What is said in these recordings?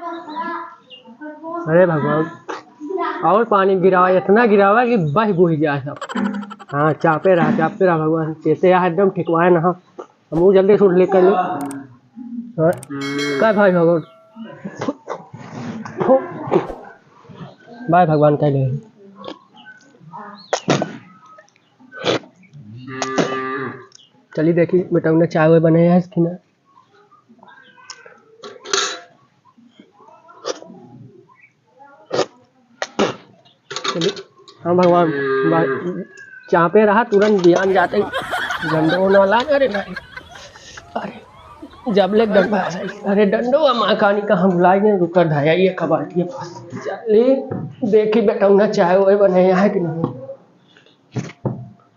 अरे भगवान, और पानी गिरावा, इतना गिरावा कि बह बुह जाए सब। हाँ, चापे रहा भगवान, चेते यार एकदम ठिकवाए ना। हम जल्दी से लेकर लो। क्या भाई भगवान, बाय भगवान कह ले। चलिए देखिए बेटा, उन्हें चाय वाय बने हैं इसकी ना। हाँ भगवान, चापे रहा तुरंत ध्यान जाते डंडो न ला। अरे नहीं, अरे जब ले डंडा, अरे डंडो माँ कहानी कहाँ बुलाएंगे, रुकर धाया ये कबाटी के पास। चलिए देखी बेटा, उन्हें चाय वाय बने है कि नहीं।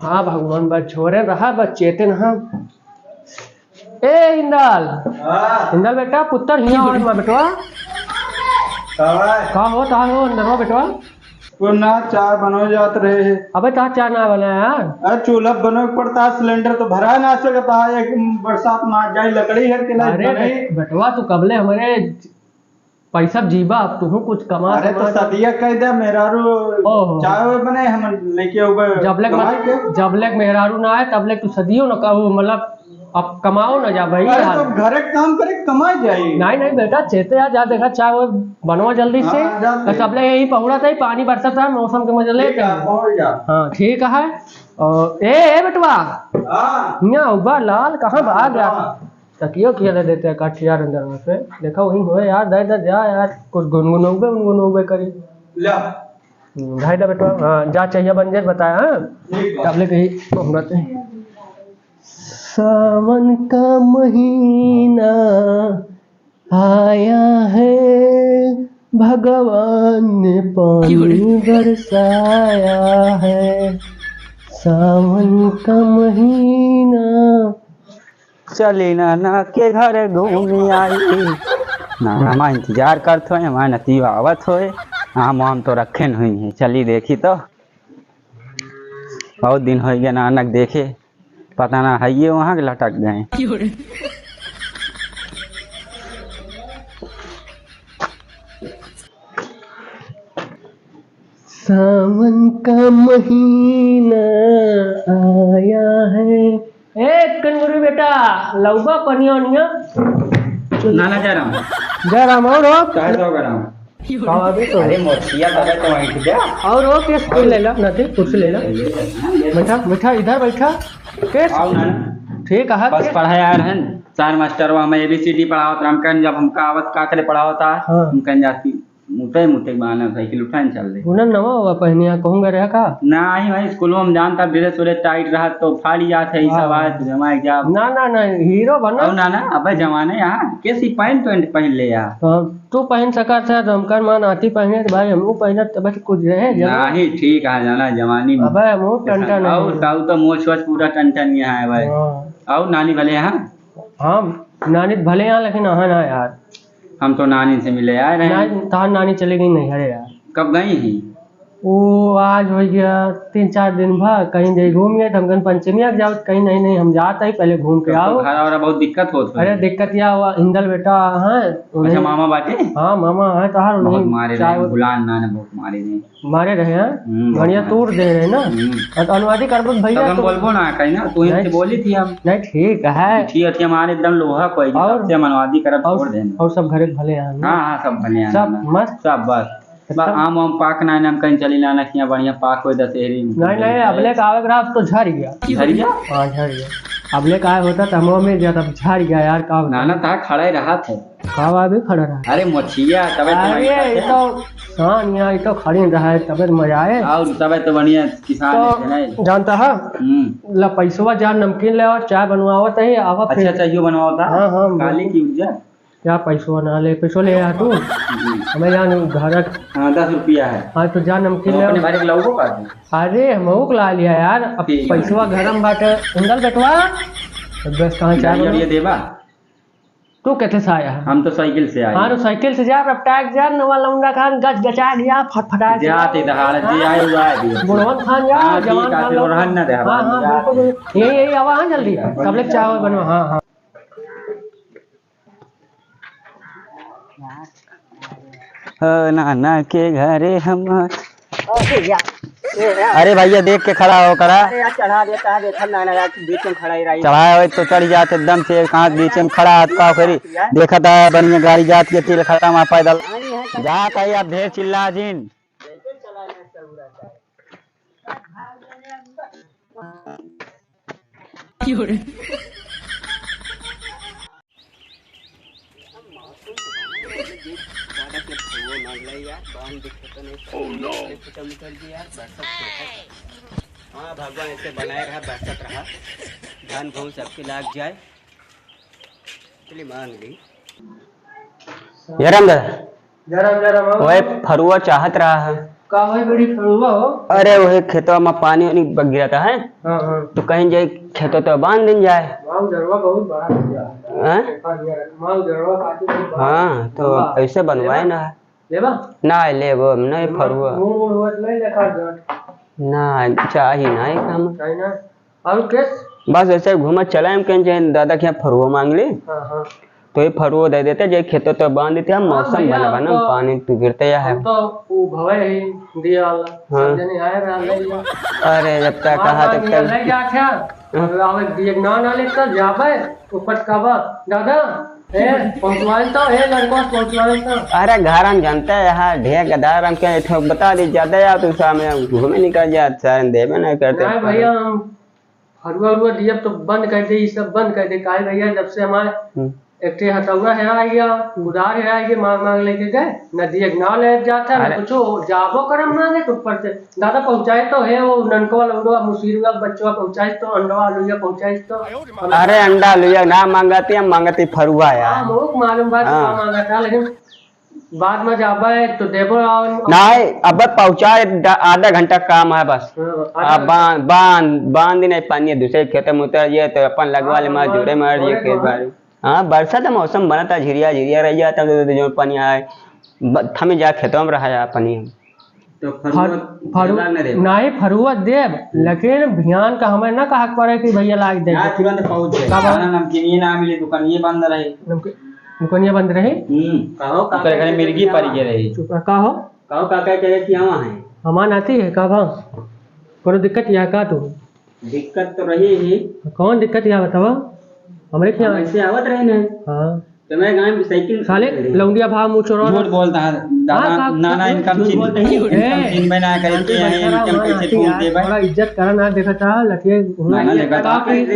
हाँ भगवान, बस छोड़े रहा, बस चेते ना। ए हिंदाल, हिंदाल बेटा, पुत्र हिया और माँ बेटवा कहाँ हो अंदर बेटवा। वो ना चाय बनो जात रहे है। अबे तो चाय ना बना यार। अरे चूल्हा बनो पड़ता है, सिलेंडर तो भरा ना सकता है, एक बरसात में आ जाए लकड़ी है कि नहीं। अरे बेटवा तू कबले हमारे पैसा जीवा, अब तू कुछ कमा। अरे तो सदिया कह दे मेहरारू चाय बने हम लेके उबे। जब लग मेहरारू ना आए तब लग तू सदियों न कहू, मतलब अब कमाओ ना जा भाई। तो घरे काम करे कमाई जाए। नहीं बेटा, चेते आ जा, देखा चाय वो बनवा जल्दी से। सब लोग यही पहुड़ा था, पानी बरसा था, मौसम के मजा लेते। हाँ ठीक है। ए बेटवा, यहाँ उबा लाल कहाँ भाग गया। तकियो किया ले देते हैं काठ यार अंदर में से। देखा वही हो यार, दर जा यार, कुछ गुनगुनोबे करी। ढाई दा बेटवा, हाँ जा चाहिए बन जाए बताया। तब ले कहीं पहुँचते हैं। सावन का महीना आया है, भगवान ने पानी बरसाया है। सावन का महीना, चली नाना के घर घूमी आई। नाना हमारा इंतजार करते हो, हमारे नतीवा आवत हो। हम तो रखे नहीं है। चली देखी तो बहुत दिन हो गया नानक देखे, पता ना है ये वहाँ के लटक गए। सावन का महीना आया है। ए कनगुरु बेटा, लौबा पनिया उनिया। नाना जा राम और अरे मोचिया दादा तो वहीं जा। और वो केस कोई ले ला, नदी कुर्सी ले ला। बैठा इधर बैठा। केस ठीक है। बस पढ़ाई आ रहे हैं चार मास्टर वो हमें ABCD पढ़ावत हम कन, जब हमका आवत का करे पढ़ावता हम कन जाती मुटे बहाना साइकिल उठाने चल रहे। उन्हें नवा हुआ पहनिया कहूँगा रहा का ना ही भाई स्कूलों में जानता ड्रेस व्रेस टाइट रहा तो फाड़ी जात है। सब आए तो जमाए जा ना हीरो बना ना अबे जमाने यहाँ कैसी पैंट पहन ले यार। तू पहन सका था, रमकर मान आती पहने तो भाई हमको पहना तब कुछ रहे नहीं ठीक है जाना जवानी में। अबे मुँह टंटन और तो मोछ पूरा टंटन यहाँ है भाई। और नानी भले यहाँ। हाँ नानी भले यहाँ, लेकिन यहाँ ना यार, हम तो नानी से मिले यार। तार नानी चली गई नहीं अरे यार। कब गई ही? वो आज हो गया 3-4 दिन भर कहीं गई घूम गए। हम पंचमी जाओ कहीं नहीं हम जाते ही पहले घूम के आओ। घर बहुत दिक्कत होती है। अरे दिक्कत या हुआ, इंदल बेटा है। अच्छा मामा बाटे। हाँ मामा है तो हर बहुत मारे रहे, बुलान ना बहुत मारे रहे हैं, बढ़िया तोड़ दे रहे ना। तो अनुवादी कर भैया तो बोलबो ना कहीं ना, तू ही बोली थी हम। नहीं ठीक है, ठीक हमारे एकदम लोहा कोई और अनुवादी कर छोड़ देना। और सब घरे भले हैं। हाँ सब भले हैं, सब मस्त सब बस आम पाक ना हम कहीं चली ना किया बढ़िया पाक हो दशहरी। नहीं अबले का आवे ग्राफ तो झड़ गया। हाँ झड़ गया। अबले का होता तो हम में गया तब झड़ गया यार। का नाना था खड़ा ही रहा था। खावा भी खड़ा रहा। अरे मोचिया तबे तो हाँ यहाँ तो खड़ी रहा है तबे मजा आए। और तबे तो बढ़िया किसान तो जानता है ला पैसवा जा नमकीन ले और चाय बनवावत है आवा। अच्छा चाहिए बनवाता। हाँ हाँ काली की उज्जा क्या पैसवा ना ले, पैसो ले आ तू हमें जान घर। 10 रुपया है। हाँ तो जा नमकीन ले। अरे हम ला लिया यार, अब पैसवा गरम बाटे। इंदल बेटवा बस कहाँ चाय देवा। तू कैसे से आया? हम तो साइकिल से आए। हाँ तो साइकिल से जा, अब टैग जा नवा लौंडा खान गच गचा गया फटफटा जाते दहाड़ जी आए हुआ है बुढ़वन खान जा जवान खान लोग। रहन ना दे। हां हां यही आवा। हाँ जल्दी सब लोग चाय बनवा। हाँ हाँ नाना के घरे हम। अरे भैया देख के खड़ा हो करा। चढ़ा देता है, देखा नाना यार बीच में खड़ा ही रही। चढ़ाया हो तो चढ़ जाते एकदम से, कहाँ बीच में खड़ा हाथ का फिर देखा था बढ़िया गाड़ी जाती है, तेल खत्म पैदल जा कहीं आप ढेर चिल्ला जिन। हाँ भगवान ऐसे बनाए रहा, बरसत रहा, धान गेहूँ सबके लाग जाए, इसलिए मांग ली। वही फरुआ चाहत रहा है। का है बड़ी फरुआ हो? अरे वही खेतों में पानी वानी गिरता है, हाँ हाँ। तो कहीं जाए खेतों तो बांध दिन जाए। माल जरवा बहुत बड़ा हो गया है। माल जरवा काफी बड़ा। हाँ तो ऐसे बनवाए ना लेबा ना ले वो नहीं फरुआ नहीं लेखा ना चाहिए ना काम ना। और केस बस ऐसे घूमत चला हम कहीं जाए दादा के यहाँ फरुआ मांग ली। हाँ हाँ। तो ये फरुआ दे देते जो खेतों तो बांध देते हम, मौसम बना बना पानी तो गिरते है। तो वो भवे ही दिया वाला हाँ। जने आए रहा ले। अरे जब तक कहा तब तक ले जा क्या आवे दिए ना लेकर जावे ऊपर काबा दादा ए पहुंचवाल तो ए लड़का पहुंचवाल तो। अरे घर हम जानते हैं यहाँ ढेर गदार हम क्या बता दी ज्यादा या तो सामने घूमे निकल जाते सारे देवे नहीं करते। नहीं भैया हम हरुआ दिए तो बंद कर दे, ये सब बंद कर दे। काहे भैया जब से हमारे एक हथौड़ा है गया उधार है गया मांग लेके गए नदी एक ना ले जाता है कुछ जाबो करम मांगे तो ऊपर से दादा पहुंचाए तो है वो ननकवा लौड़वा मुसीरवा बच्चवा पहुंचाए तो अंडवा लुइया पहुंचाए तो। अरे अंडा लुइया ना मांगती हम मांगती फरुआ यार। हां मुझ मालूम बात का मांगा था, लेकिन बाद में जाबे तो देबो नहीं अब पहुंचाए आधा घंटा काम है बस। बांध नहीं पानी दूसरे खेत में उतर जाए तो अपन लगवा ले मार जोड़े मार दिए खेत बाड़ी। हाँ बरसात का मौसम बना था, झिरिया झिरिया रह जाता जो पानी आए थमे जा खेतों में रहा पानी। तो नहीं फरुआ देव, लेकिन भियान का हमें ना कहा पड़े कि भैया लाग दे तुरंत पहुंच जाए। नमकीन ना मिले दुकानिए बंद रही, दुकानिया बंद रही। कहो मिर्गी पड़ गई रही। कहो काका कहे कि यहाँ है हमान आती है का कोनो दिक्कत या का? तो दिक्कत तो रही ही। कौन दिक्कत या बताओ? हमरे क्या ऐसे आवत रहे ना। हाँ तो मैं गांव में साइकिल साले लौंडिया भाव मुंह चोरा झूठ बोलता है दादा। नाना इनकम चिन्ह बना करके इनकम कैसे ठोक दे भाई? थोड़ा इज्जत करा ना देखा था लठिए नाना लेकर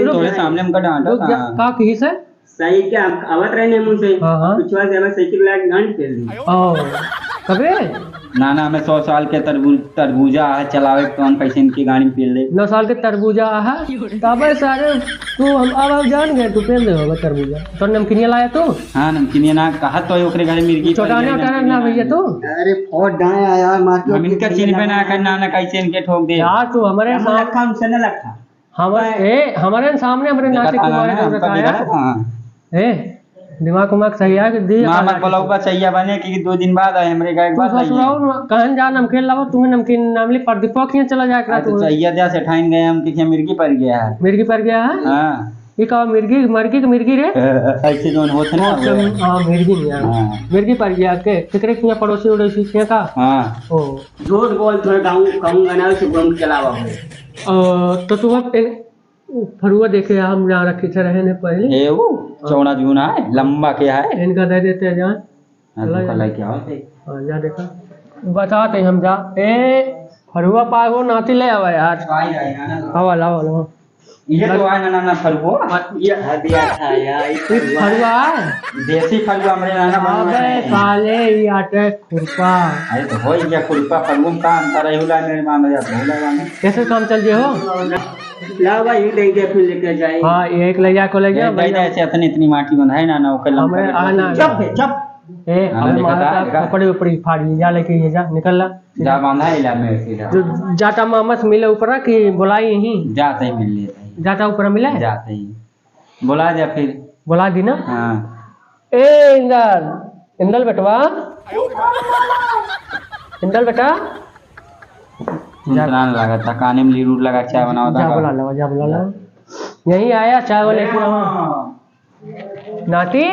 तोरे सामने में डांटा का की से सही क्या आवत रहे ने मुंह से। हां पिछवा से मैं साइकिल लाके गाड़ी फेल दी। ओ कबे नाना में 100 साल के तरबूजा है चलावे कौन पैसे इनकी गाड़ी में पेल ले। 9 साल के तरबूजा है तबे सारे तू हम अब जान गए तू पेल दे होगा तरबूजा। तो नमकीनिया लाया तू? हां नमकीनिया ना कहा तो ओकरे घर मिर्गी छोटाने उठाना ना भैया तू। अरे फोड़ डाए आया मार हम इनका चिन्ह बना कर नाना कैसे इनके ठोक दे यार। तू हमारे सामने रखा हमसे न रखा हमारे सामने हमारे नाचे को बताया। हां ए दिमाग उमाग सही है कि दी मामा ब्लॉग सही बने कि 2 दिन बाद आए हमरे गाय के बाद कहन जा नमकीन लाओ तुम्हें नमकीन नामली प्रदीपक के चला जाए करा तू सही दिया से ठाइन गए हम कि मिर्गी पर गया है। मिर्गी पर गया है? हां ये का मिर्गी रे ऐसे जोन होत ना। हां मिर्गी पर गया के केकरे के पड़ोसी उड़ोसी के का। हां ओ झूठ बोल थोड़ा गांव गाना से बम चलावा तो तू अब फरुआ देखे हम यहाँ रखे थे रहे ने पहले ए वो चौड़ा जूना है लंबा क्या है इनका दे देते हैं जान अल्लाह क्या होते। हां जा देखा बताते हम जा ए फरुआ पागो नाती ले आवा यार आवा लाओ ये तो आना नाना फरुआ ये हदिया था यार फरुआ देसी फरुआ हमरे नाना अबे साले ये आटे खुरपा। अरे तो होई गया खुरपा फरुआ का अंतर है होला मेरे मान जा होला कैसे काम चल जे हो ला भाई ले के फिर लेके जाए। हां एक ले जा को ले जा भाई ऐसे इतनी माटी बंधाई ना ना ओके लंबा आना चुप ए हमारा कपड़े ऊपर फाड़ जा लेके ये जा निकल ला जा बांधा ला में सीधा जाटा मामा से मिले ऊपर कि बुलाई यहीं जाते ही मिल लेते जाटा ऊपर मिले जाते ही बुला जा फिर बुला दी ना। हां ए इंदल बेटवा इंदल बेटा जान लगा था काने में लीरूट लगा चाय बनाओ था जा बुला लो यहीं आया चाय वो लेके नाती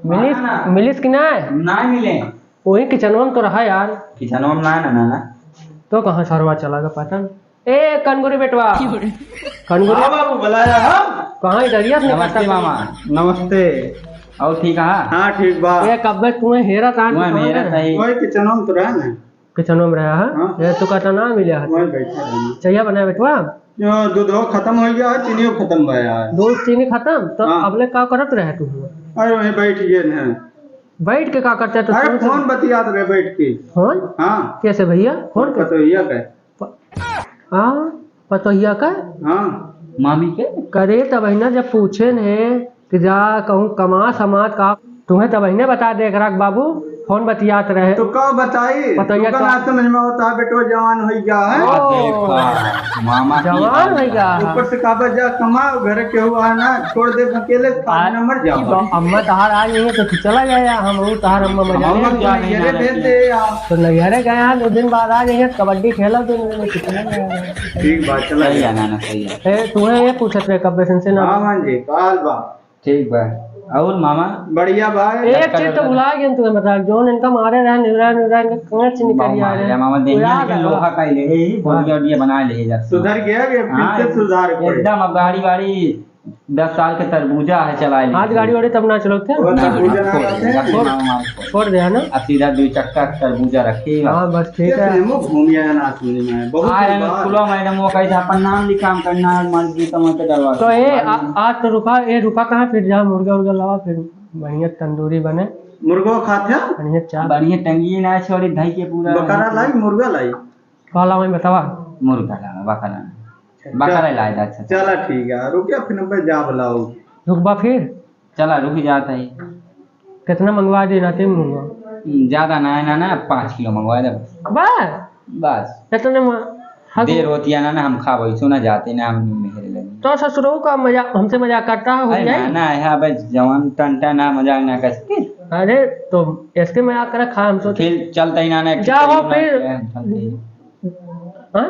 मिलिस कि ना ना मिले वही किचनवा में तो रहा यार। किचनवा में ना ना तो कहाँ सरवा चला गया पता नहीं। ए कनगुरी बेटवा कनगुरी हाँ बाबू बुलाया हम। कहाँ इधर अपने नमस्ते मामा। नमस्ते। और ठीक है हाँ ठीक बा। ये कब तुम्हें हेरा था मेरा सही वही किचन में तो रहा ना। किचनवा में रहा है। हाँ। ये तू कहता ना मिले है वही बैठा रहना। चाहिए बनाया बेटवा जो दूध हो खत्म हो गया है चीनी खत्म हो गया है। दूध चीनी खत्म तो हाँ। अबले का करत रहे तू अरे वहीं बैठ गए न। बैठ के का करते तो अरे फोन बतियात रहे बैठ के। फोन हाँ कैसे भैया फोन तो ये कहे। हाँ पतोहिया का हाँ मामी के करे तब ना जब पूछे ने कि जा कहूँ कमा समाज का तुम्हें तब ने बता दे राख बाबू फोन बतियात रहे तो कब बताई पतोहिया तो का आज समझ में होता है बेटो जवान हो गया है। मामा जवान हो गया ऊपर से काबा जा कमाओ घर के हुआ है ना छोड़ दे अकेले खाने मर तो जाओ। अम्मा तहार आ गई है तो तू चला गया हम तहार अम्मा मजा ये भेज दे यार। तो नैहरे गए हैं 2 दिन बाद आ जाइए कबड्डी खेला तो कितना गया ठीक बात चला सही है नाना सही है। तुम्हें ये पूछत रहे कब से ना हाँ मान जी काल बा। ठीक बा और मामा बढ़िया भाई। एक चीज तो भुला गया तुम्हें बता जो इनका मारे रहे निगरान कहाँ से निकल आ रहे मामा देंगे लेकिन लोहा का ही ले बोलिए बना ले जा सुधर गया कि फिर से सुधार पड़े। एकदम अब गाड़ी वाड़ी 10 साल के तरबूजा है चला आज गाड़ी वाड़ी तब ना चलो थे छोड़ दे है ना अब सीधा 2 चक्का तरबूजा रखी हाँ बस ठीक है घूम गया ना सुनने में बहुत खुला मैडम वो कही था अपन नाम लिखा करना है मर्जी तो मत डरवा तो ये आज तो रुका कहाँ फिर जहाँ मुर्गा उर्गा लावा फिर बढ़िया तंदूरी बने मुर्गा खाते बढ़िया चाय बढ़िया टंगी ना छोड़ी धई के पूरा बकरा लाई मुर्गा लाई काला मैं बतावा मुर्गा ला बकरा बकरा लाए था। अच्छा चला ठीक है रुकिया फिर पे जा बुलाओ। रुकबा फिर चला रुक जाता है कितना मंगवा देना तुम मुर्गा ज्यादा ना है ना 5 किलो मंगवा दे बस बस इतने देर होती है ना हम खाबो सुना जाते ना हम मेरे लगे तो ससुरों का मजाक हमसे मजाक करता है हो अरे जाए ना है अब जवान टंटा ना मजाक ना कर सके अरे तो इसके मजाक कर खा हम सोचे फिर चलता ही ना जाओ फिर हाँ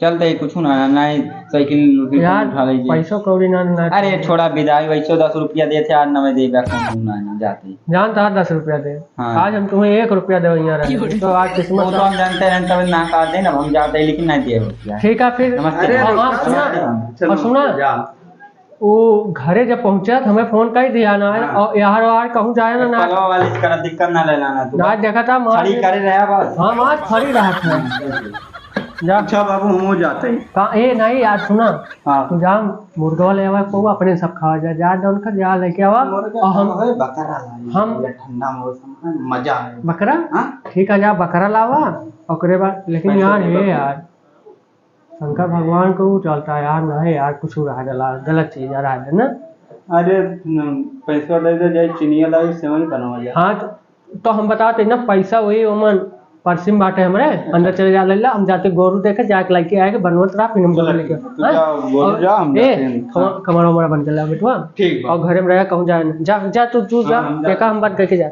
चलते ही कुछ ना नहीं साइकिल यार उठा लीजिए पैसों कौड़ी ना अरे छोड़ा विदाई वैसे 10 रुपया देते आज नवे देगा ना जाते जानता 10 रुपया दे हाँ। आज हम तुम्हें 1 रुपया दे यहाँ रहे तो आज वो किस्मत तो हम जानते हैं तब ना काट देना हम जाते हैं लेकिन नहीं दिए रुपया ठीक है फिर नमस्ते। हाँ, और सुना वो घरे जब पहुंचा तो हमें फोन कर दिया ना और यार कहूँ जाए ना पलवा वाली इसका दिक्कत ना ले लाना तू आज देखा था खड़ी करे रहा बस हाँ आज खड़ी रहा था जा अच्छा बाबू हम हो जाते हैं। कहाँ ए नहीं यार सुना हाँ तू जा मुर्गा ले आवा को अपने सब खा जा जा डाउन कर जा लेके आवा और हम बकरा लाई हम ठंडा मौसम है मजा है। बकरा हाँ ठीक है जा बकरा लावा और करे बाद लेकिन यार ये यार शंकर भगवान को चलता है यार नहीं यार कुछ रहा जला गलत चीज आ रहा है ना। अरे पैसा दे दे जाए चिनिया लाई सेवन बनवा जा। हाँ तो हम बताते ना पैसा वही ओमन परसिम बाटे हमारे अंदर चले जा ले हम जाते गोरू देखे जाके लेके आएगा बनवत रहा फिर हम गोरू लेके कमरा उमरा बन के ला बेटवा ठीक और घरे में रह कहूँ जाए जा जा तू जा देखा हम बात करके जा